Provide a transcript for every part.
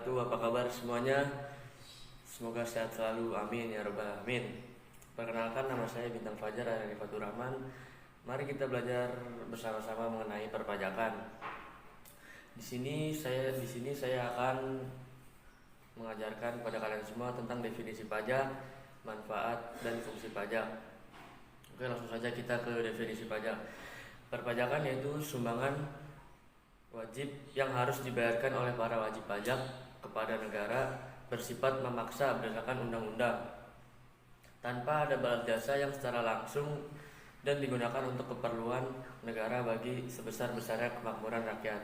wabarakatuh. Apa kabar semuanya? Semoga sehat selalu. Amin ya rabbal alamin. Perkenalkan, nama saya Bintang Fajar dari Fatur Rahman. Mari kita belajar bersama-sama mengenai perpajakan. Di sini saya akan mengajarkan kepada kalian semua tentang definisi pajak, manfaat dan fungsi pajak. Oke, langsung saja kita ke definisi pajak. Perpajakan yaitu sumbangan wajib yang harus dibayarkan oleh para wajib pajak kepada negara, bersifat memaksa berdasarkan undang-undang, tanpa ada balas jasa yang secara langsung dan digunakan untuk keperluan negara bagi sebesar-besarnya kemakmuran rakyat.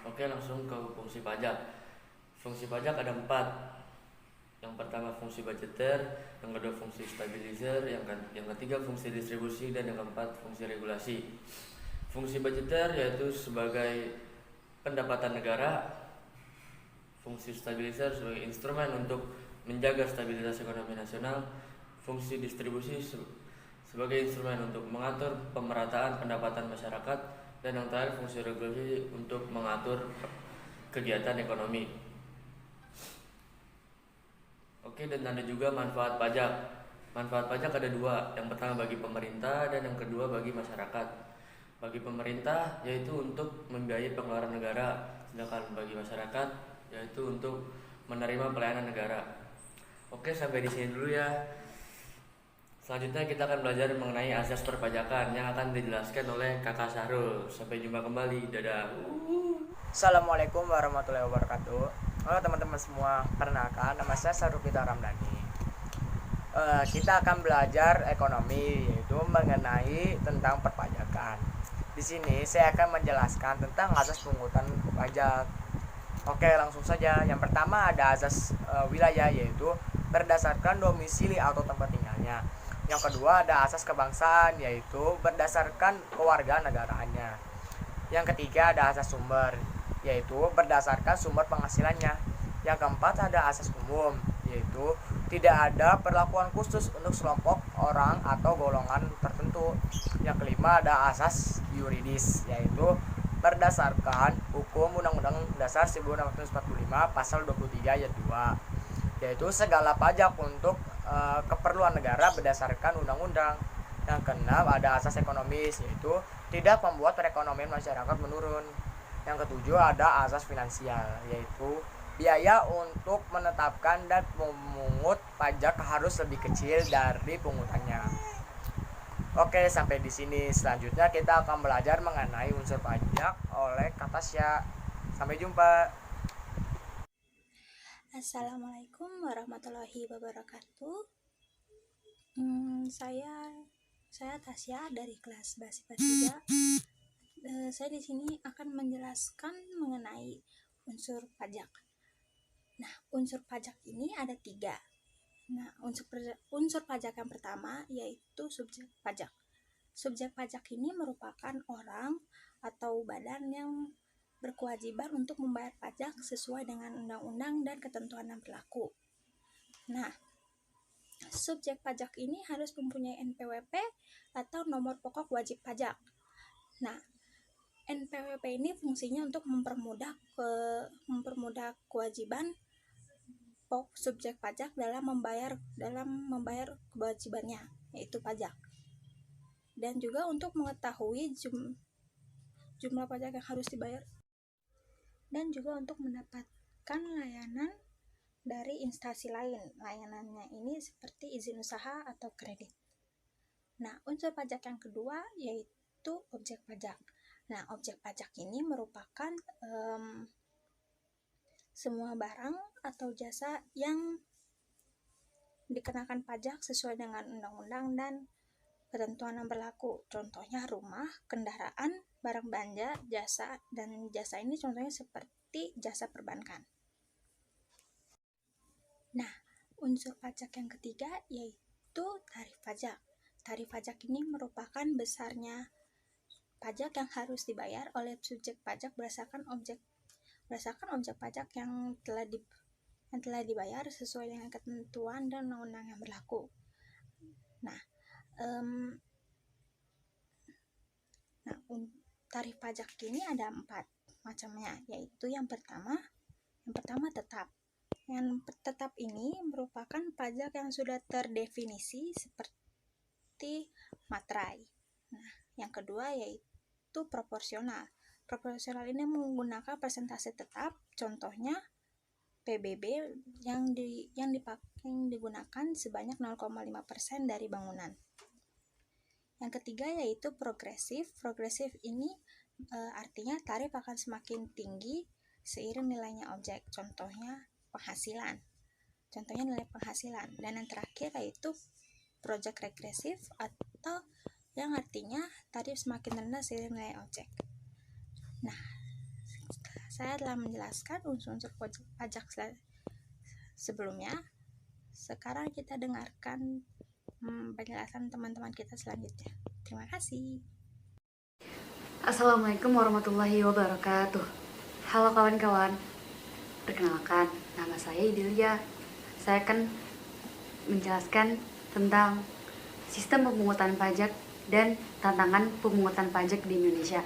Oke, langsung ke fungsi pajak. Fungsi pajak ada 4. Yang pertama fungsi budgeter, yang kedua fungsi stabilizer, yang ketiga fungsi distribusi, dan yang keempat fungsi regulasi. Fungsi budgeter yaitu sebagai pendapatan negara, fungsi stabilizer sebagai instrumen untuk menjaga stabilitas ekonomi nasional, fungsi distribusi sebagai instrumen untuk mengatur pemerataan pendapatan masyarakat, dan yang terakhir fungsi regulasi untuk mengatur kegiatan ekonomi. Oke, dan ada juga manfaat pajak. Manfaat pajak ada 2, yang pertama bagi pemerintah dan yang kedua bagi masyarakat. Bagi pemerintah yaitu untuk membiayai pengeluaran negara, sedangkan bagi masyarakat yaitu untuk menerima pelayanan negara. Oke, sampai di sini dulu ya. Selanjutnya kita akan belajar mengenai asas perpajakan yang akan dijelaskan oleh Kakak Sahrul. Sampai jumpa kembali. Dadah. Assalamualaikum warahmatullahi wabarakatuh. Halo teman-teman semua, perkenalkan nama saya Sarupita Ramdhani. Kita akan belajar ekonomi, yaitu mengenai tentang perpajakan. Di sini saya akan menjelaskan tentang asas pungutan pajak. Oke, langsung saja. Yang pertama ada asas wilayah, yaitu berdasarkan domisili atau tempat tinggalnya. Yang kedua ada asas kebangsaan, yaitu berdasarkan kewarganegaraannya. Yang ketiga ada asas sumber, yaitu berdasarkan sumber penghasilannya. Yang keempat ada asas umum, yaitu tidak ada perlakuan khusus untuk sekelompok orang atau golongan tertentu. Yang kelima ada asas yuridis, yaitu berdasarkan hukum Undang-Undang Dasar 1945 pasal 23 ayat 2, yaitu segala pajak untuk keperluan negara berdasarkan undang-undang. Yang keenam ada asas ekonomis, yaitu tidak membuat perekonomian masyarakat menurun. Yang ketujuh ada asas finansial, yaitu biaya untuk menetapkan dan memungut pajak harus lebih kecil dari pungutannya. Oke, sampai di sini. Selanjutnya kita akan belajar mengenai unsur pajak oleh Kak Tasya. Sampai jumpa. Assalamualaikum warahmatullahi wabarakatuh. Saya Tasya dari kelas BASIPA 3. Saya di sini akan menjelaskan mengenai unsur pajak. Nah, unsur pajak ini ada 3. Nah, unsur pajak yang pertama yaitu subjek pajak. Subjek pajak ini merupakan orang atau badan yang berkewajiban untuk membayar pajak sesuai dengan undang-undang dan ketentuan yang berlaku. Nah, subjek pajak ini harus mempunyai NPWP atau nomor pokok wajib pajak. Nah, NPWP ini fungsinya untuk mempermudah kewajiban subjek pajak dalam membayar kewajibannya, yaitu pajak. Dan juga untuk mengetahui jumlah pajak yang harus dibayar, dan juga untuk mendapatkan layanan dari instansi lain. Layanannya ini seperti izin usaha atau kredit. Nah, unsur pajak yang kedua yaitu objek pajak. Nah, objek pajak ini merupakan semua barang atau jasa yang dikenakan pajak sesuai dengan undang-undang dan ketentuan yang berlaku. Contohnya rumah, kendaraan, barang belanja, jasa, dan jasa ini contohnya seperti jasa perbankan. Nah, unsur pajak yang ketiga yaitu tarif pajak. Tarif pajak ini merupakan besarnya pajak yang harus dibayar oleh subjek pajak berdasarkan objek pajak yang telah dibayar sesuai dengan ketentuan dan undang-undang yang berlaku. Nah, tarif pajak ini ada 4 macamnya, yaitu yang pertama Yang pertama tetap. Yang tetap ini merupakan pajak yang sudah terdefinisi seperti materai. Nah, yang kedua yaitu proporsional. Proporsional ini menggunakan persentase tetap, contohnya PBB yang digunakan sebanyak 0,5% dari bangunan. Yang ketiga yaitu progresif. Progresif ini artinya tarif akan semakin tinggi seiring nilainya objek. Contohnya nilai penghasilan. Dan yang terakhir yaitu project regresif atau yang artinya tarif semakin rendah seiring nilai objek. Nah, saya telah menjelaskan unsur-unsur pajak sebelumnya. Sekarang kita dengarkan penjelasan teman-teman kita selanjutnya. Terima kasih. Assalamualaikum warahmatullahi wabarakatuh. Halo kawan-kawan. Perkenalkan, nama saya Idilia. Saya akan menjelaskan tentang sistem pemungutan pajak dan tantangan pemungutan pajak di Indonesia.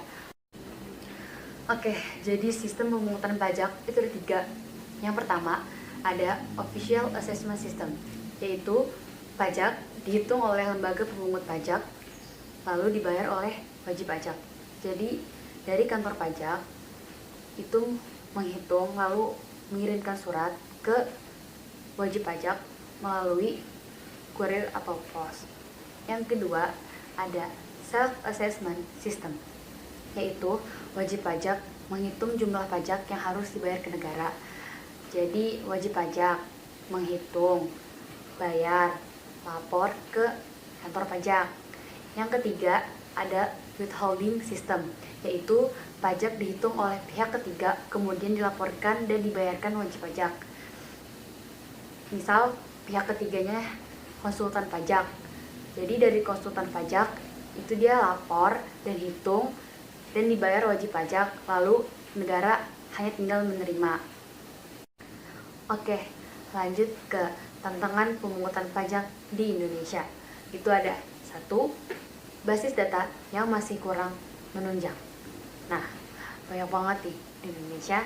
Oke, jadi sistem pemungutan pajak itu ada 3. Yang pertama, ada Official Assessment System, yaitu pajak dihitung oleh lembaga pemungut pajak, lalu dibayar oleh wajib pajak. Jadi, dari kantor pajak itu menghitung lalu mengirimkan surat ke wajib pajak melalui kurir atau pos. Yang kedua, ada Self-Assessment System, yaitu wajib pajak menghitung jumlah pajak yang harus dibayar ke negara. Jadi, wajib pajak menghitung, bayar, lapor ke kantor pajak. Yang ketiga, ada Withholding System, yaitu pajak dihitung oleh pihak ketiga kemudian dilaporkan dan dibayarkan wajib pajak. Misal pihak ketiganya konsultan pajak, jadi dari konsultan pajak itu dia lapor dan hitung dan dibayar wajib pajak, lalu negara hanya tinggal menerima. Oke, lanjut ke tantangan pemungutan pajak di Indonesia. Itu ada 1, basis data yang masih kurang menunjang. Nah, banyak banget nih di Indonesia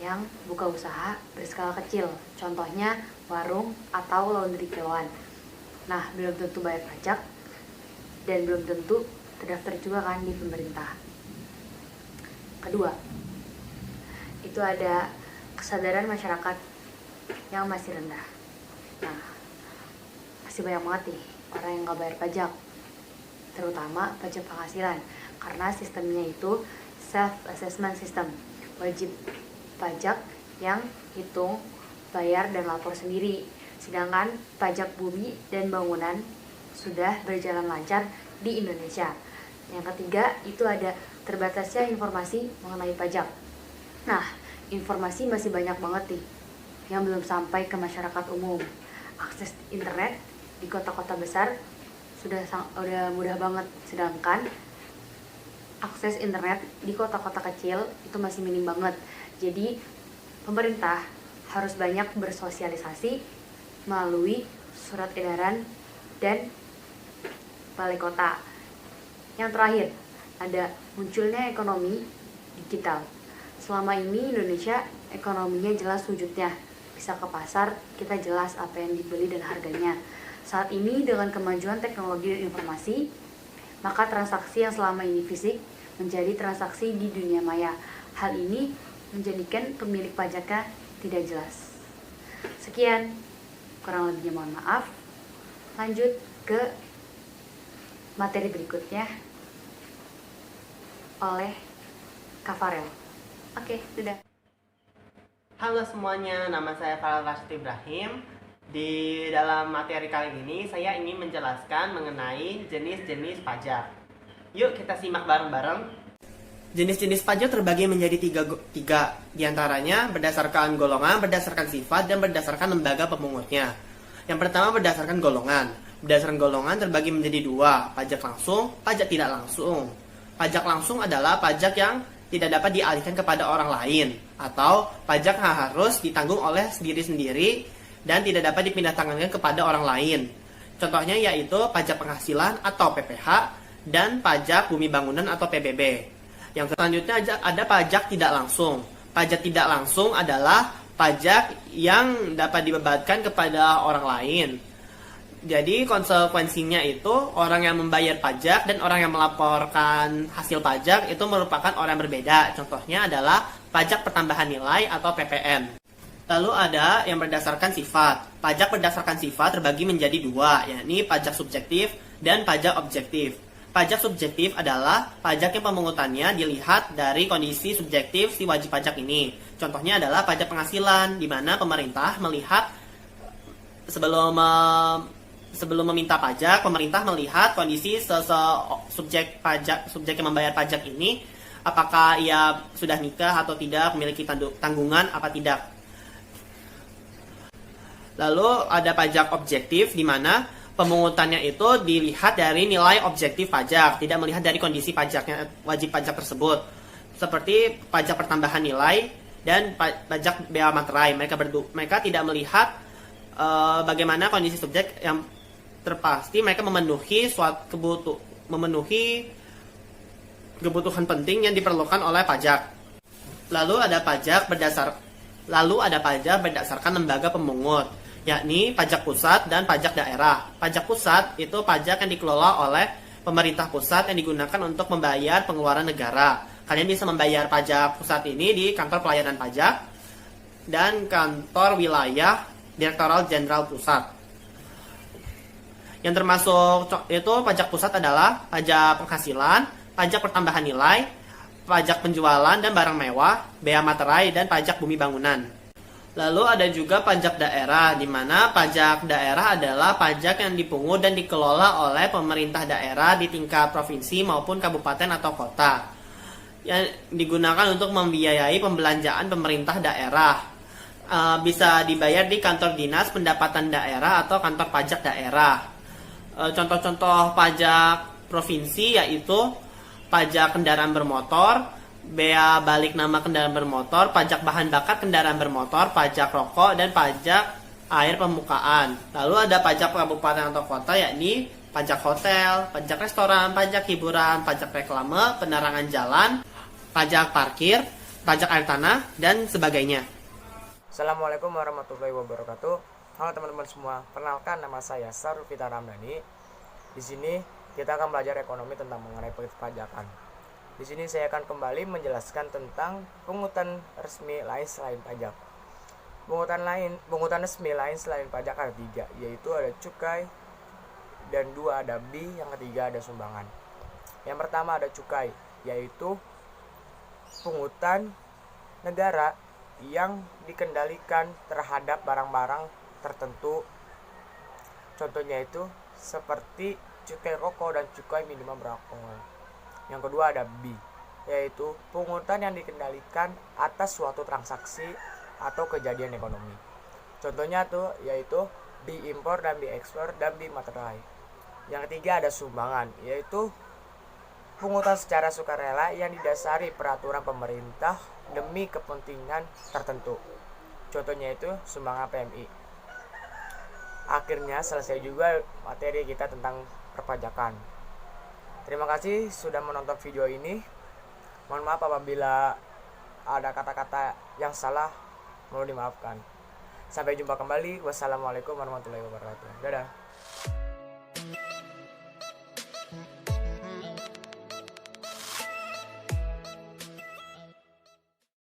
yang buka usaha berskala kecil, contohnya warung atau laundry kiloan. Nah, belum tentu bayar pajak dan belum tentu terdaftar juga kan di pemerintah. Kedua, itu ada kesadaran masyarakat yang masih rendah. Nah, masih banyak banget nih orang yang nggak bayar pajak, terutama pajak penghasilan, karena sistemnya itu self-assessment system, wajib pajak yang hitung, bayar, dan lapor sendiri. Sedangkan pajak bumi dan bangunan sudah berjalan lancar di Indonesia. Yang ketiga, itu ada terbatasnya informasi mengenai pajak. Nah, informasi masih banyak banget nih yang belum sampai ke masyarakat umum. Akses internet di kota-kota besar sudah mudah banget, sedangkan akses internet di kota-kota kecil itu masih minim banget. Jadi pemerintah harus banyak bersosialisasi melalui surat edaran dan balai kota. Yang terakhir, ada munculnya ekonomi digital. Selama ini Indonesia ekonominya jelas wujudnya, bisa ke pasar, kita jelas apa yang dibeli dan harganya. Saat ini dengan kemajuan teknologi dan informasi, maka transaksi yang selama ini fisik menjadi transaksi di dunia maya. Hal ini menjadikan pemilik pajaknya tidak jelas. Sekian, kurang lebihnya mohon maaf. Lanjut ke materi berikutnya oleh Kak Farel. Oke, sudah. Halo semuanya, nama saya Farel Rashid Ibrahim. Di dalam materi kali ini saya ingin menjelaskan mengenai jenis-jenis pajak. Yuk kita simak bareng-bareng. Jenis-jenis pajak terbagi menjadi tiga diantaranya berdasarkan golongan, berdasarkan sifat, dan berdasarkan lembaga pemungutnya. Yang pertama berdasarkan golongan. Berdasarkan golongan terbagi menjadi 2, pajak langsung, pajak tidak langsung. Pajak langsung adalah pajak yang tidak dapat dialihkan kepada orang lain, atau pajak yang harus ditanggung oleh sendiri-sendiri dan tidak dapat dipindah tangankan kepada orang lain. Contohnya yaitu pajak penghasilan atau PPH dan pajak bumi bangunan atau PBB. Yang selanjutnya ada pajak tidak langsung. Pajak tidak langsung adalah pajak yang dapat dibebankan kepada orang lain. Jadi konsekuensinya itu orang yang membayar pajak dan orang yang melaporkan hasil pajak itu merupakan orang yang berbeda. Contohnya adalah pajak pertambahan nilai atau PPN. Lalu ada yang berdasarkan sifat. Pajak berdasarkan sifat terbagi menjadi dua, yakni pajak subjektif dan pajak objektif. Pajak subjektif adalah pajak yang pemungutannya dilihat dari kondisi subjektif si wajib pajak ini. Contohnya adalah pajak penghasilan, di mana pemerintah melihat sebelum meminta pajak, pemerintah melihat kondisi subjek yang membayar pajak ini, apakah ia sudah nikah atau tidak, memiliki tanggungan apa tidak. Lalu ada pajak objektif, di mana pemungutannya itu dilihat dari nilai objektif pajak, tidak melihat dari kondisi pajaknya wajib pajak tersebut. Seperti pajak pertambahan nilai dan pajak bea materai. Mereka tidak melihat bagaimana kondisi subjek yang terpasti mereka memenuhi kebutuhan penting yang diperlukan oleh pajak. Lalu ada pajak berdasarkan lembaga pemungut, yakni pajak pusat dan pajak daerah. Pajak pusat itu pajak yang dikelola oleh pemerintah pusat yang digunakan untuk membayar pengeluaran negara. Kalian bisa membayar pajak pusat ini di kantor pelayanan pajak dan kantor wilayah Direktorat Jenderal Pusat. Yang termasuk itu pajak pusat adalah pajak penghasilan, pajak pertambahan nilai, pajak penjualan dan barang mewah, bea materai, dan pajak bumi bangunan. Lalu ada juga pajak daerah, di mana pajak daerah adalah pajak yang dipungut dan dikelola oleh pemerintah daerah di tingkat provinsi maupun kabupaten atau kota, yang digunakan untuk membiayai pembelanjaan pemerintah daerah. Bisa dibayar di kantor dinas pendapatan daerah atau kantor pajak daerah. Contoh-contoh pajak provinsi yaitu pajak kendaraan bermotor, bea balik nama kendaraan bermotor, pajak bahan bakar kendaraan bermotor, pajak rokok, dan pajak air permukaan. Lalu ada pajak kabupaten atau kota, yakni pajak hotel, pajak restoran, pajak hiburan, pajak reklame, penerangan jalan, pajak parkir, pajak air tanah, dan sebagainya. Assalamualaikum warahmatullahi wabarakatuh. Halo teman-teman semua, perkenalkan nama saya Sarufita Ramdhani. Di sini kita akan belajar ekonomi tentang mengenai perpajakan. Di sini saya akan kembali menjelaskan tentang pungutan resmi lain selain pajak. Pungutan resmi lain selain pajak ada 3, yaitu ada cukai, dan 2 ada BI, yang ketiga ada sumbangan. Yang pertama ada cukai, yaitu pungutan negara yang dikendalikan terhadap barang-barang tertentu. Contohnya itu seperti cukai rokok dan cukai minuman beralkohol. Yang kedua ada BI, yaitu pungutan yang dikendalikan atas suatu transaksi atau kejadian ekonomi. Contohnya tuh yaitu BI impor dan BI ekspor dan BI materai. Yang ketiga ada sumbangan, yaitu pungutan secara sukarela yang didasari peraturan pemerintah demi kepentingan tertentu. Contohnya itu sumbangan PMI. Akhirnya selesai juga materi kita tentang perpajakan. Terima kasih sudah menonton video ini. Mohon maaf apabila ada kata-kata yang salah, mohon dimaafkan. Sampai jumpa kembali. Wassalamualaikum warahmatullahi wabarakatuh. Dadah.